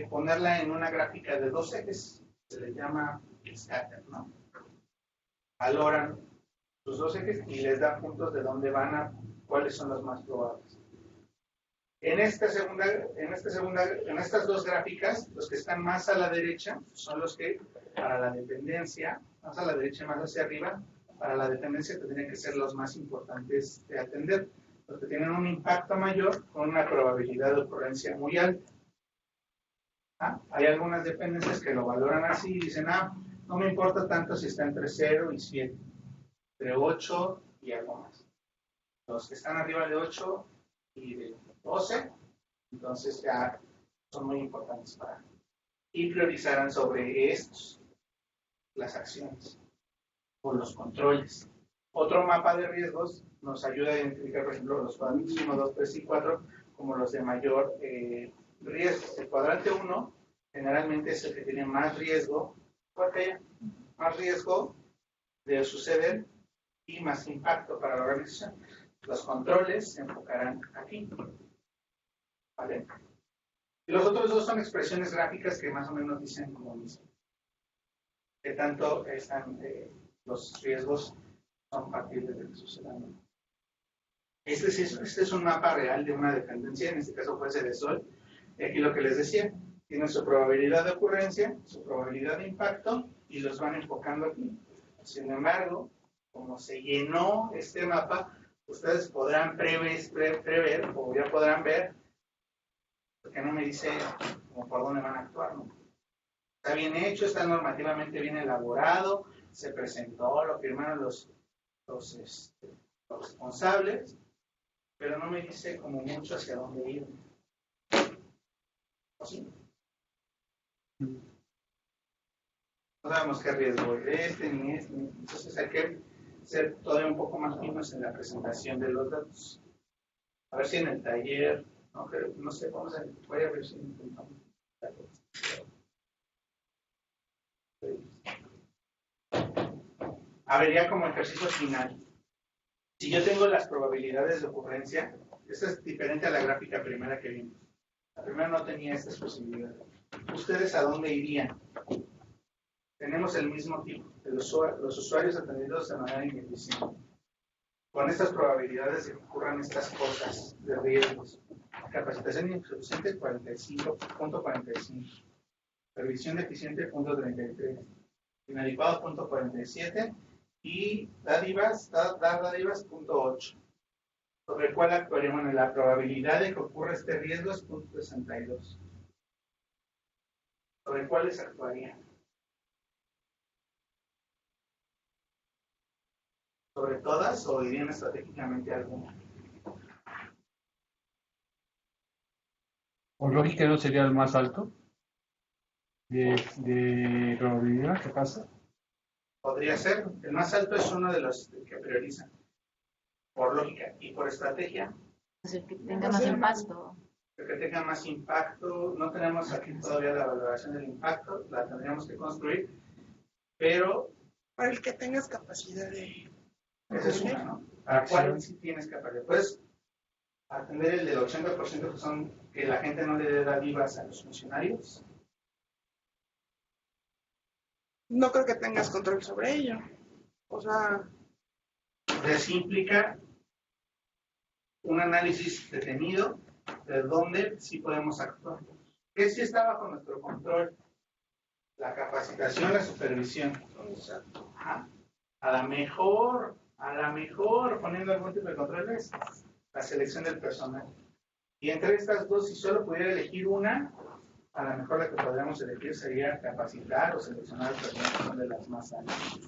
ponerla en una gráfica de dos ejes, se le llama scatter, ¿no? Valoran sus dos ejes y les da puntos de dónde van a, cuáles son los más probables. En estas dos gráficas, los que están más a la derecha son los que, para la dependencia, más a la derecha, más hacia arriba, para la dependencia tendrían que ser los más importantes de atender, los que tienen un impacto mayor con una probabilidad de ocurrencia muy alta. Hay algunas dependencias que lo valoran así y dicen, no me importa tanto si está entre 0 y 7, entre 8 y algo más. Los que están arriba de 8 y de 12, entonces ya son muy importantes para y priorizarán sobre estos las acciones o los controles. Otro mapa de riesgos nos ayuda a identificar, por ejemplo, los cuadrantes 1, 2, 3 y 4 como los de mayor riesgo. El cuadrante 1 generalmente es el que tiene más riesgo, más riesgo de suceder y más impacto para la organización. Los controles se enfocarán aquí. ¿Vale? Y los otros dos son expresiones gráficas que más o menos dicen como mismo. Que tanto están los riesgos son factibles de que sucedan. Este es un mapa real de una dependencia, en este caso puede ser de Sol. Y aquí lo que les decía, tienen su probabilidad de ocurrencia, su probabilidad de impacto y los van enfocando aquí. Sin embargo, como se llenó este mapa, ustedes podrán prever o ya podrán ver, porque no me dice como por dónde van a actuar, ¿no? Está bien hecho, está normativamente bien elaborado, se presentó, lo firmaron los responsables, pero no me dice como mucho hacia dónde ir. ¿O sí? No sabemos qué riesgo es ni este, entonces hay que ser todavía un poco más finos en la presentación de los datos. A ver si en el taller, no sé, voy a ver si intentamos. A ver, ya como ejercicio final. Si yo tengo las probabilidades de ocurrencia, esta es diferente a la gráfica primera que vimos. La primera no tenía estas posibilidades. ¿Ustedes a dónde irían? Tenemos el mismo tipo, los usuarios atendidos de manera ineficiente. Con estas probabilidades de que ocurran estas cosas de riesgos. Capacitación insuficiente 45.45. Revisión deficiente .33. Inadecuado .47. Y dádivas .8. Sobre el cual actuaríamos en la probabilidad de que ocurra este riesgo es .62. ¿Sobre cuáles actuarían? ¿Sobre todas o irían estratégicamente alguna? ¿Por lógica no sería el más alto de probabilidad que pasa? Podría ser. El más alto es uno de los que priorizan. Por lógica y por estrategia. Es el que tenga más impacto. El que tenga más impacto. No tenemos aquí todavía la valoración del impacto. La tendríamos que construir. Pero... Para el que tengas capacidad de Esa es una, ¿no? ¿A cuál sí tienes que aprender? Puedes atender el del 80% que son que la gente no le dé dádivas a los funcionarios. No creo que tengas control sobre ello. O sea, Sí implica un análisis detenido de dónde sí podemos actuar. ¿Qué sí está bajo nuestro control? La capacitación, la supervisión. Ajá. A lo mejor, poniendo algún tipo de controles, la selección del personal. Y entre estas dos, si solo pudiera elegir una, a lo mejor la que podríamos elegir sería capacitar o seleccionar el personal que son de las más altas.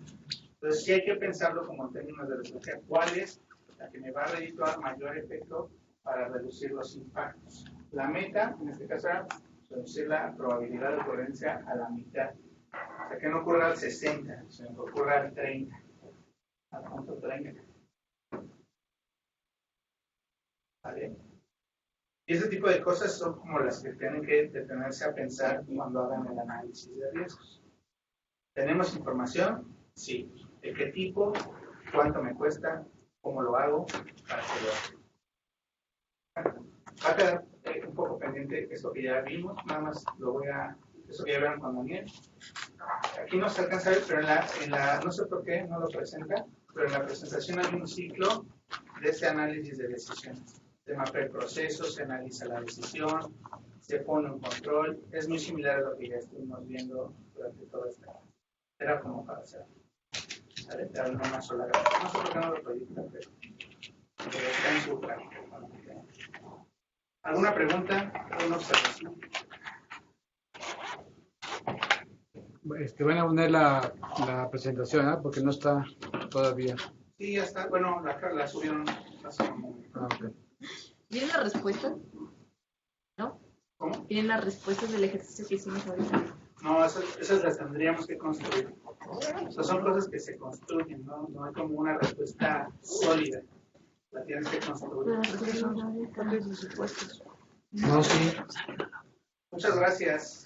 Entonces sí hay que pensarlo como en términos de respuesta. ¿Cuál es la que me va a redituar mayor efecto para reducir los impactos? La meta, en este caso, era reducir la probabilidad de ocurrencia a la mitad. O sea, que no ocurra al 60, sino que ocurra al 30. Al punto 30. ¿Vale? Y ese tipo de cosas son como las que tienen que detenerse a pensar cuando hagan el análisis de riesgos. ¿Tenemos información? Sí. ¿De qué tipo? ¿Cuánto me cuesta? ¿Cómo lo hago? ¿Para qué lo hago? Va a quedar un poco pendiente esto que ya vimos, nada más eso que ya vieron con Daniel. Aquí no se alcanza a ver, pero en la no sé por qué no lo presenta, pero en la presentación hay un ciclo de este análisis de decisiones. Se mapea el proceso, se analiza la decisión, se pone un control. Es muy similar a lo que ya estuvimos viendo durante toda esta. Era como para hacer. ¿Vale? Te hablo una sola vez. No sé por qué no lo proyecta, pero está en su práctica. ¿Alguna pregunta? ¿Alguna observación? Van a poner la presentación, ¿eh? Porque no está todavía. Sí, ya está. Bueno, la subieron hace un momento. Okay. ¿Tienen las respuestas? ¿No? ¿Cómo? ¿Tienen las respuestas del ejercicio que hicimos ahorita? No, esas las tendríamos que construir. Esas son cosas que se construyen, ¿no? No hay como una respuesta sólida. La tienes que construir. No, sí. Muchas gracias.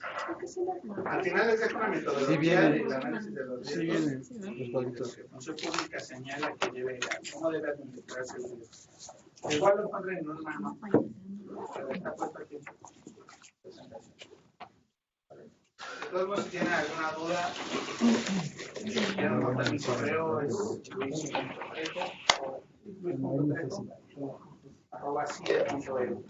Al final les dejo una metodología del análisis de los riesgos. Sí vienen. La función pública señala que debe cómo debe administrarse el riesgo. Igual lo encuentran en un manual. Pero está puesto aquí en su presentación. De todos modos, si tienen alguna duda, quieren anotar mi correo, es luis.trejo@cide.edu.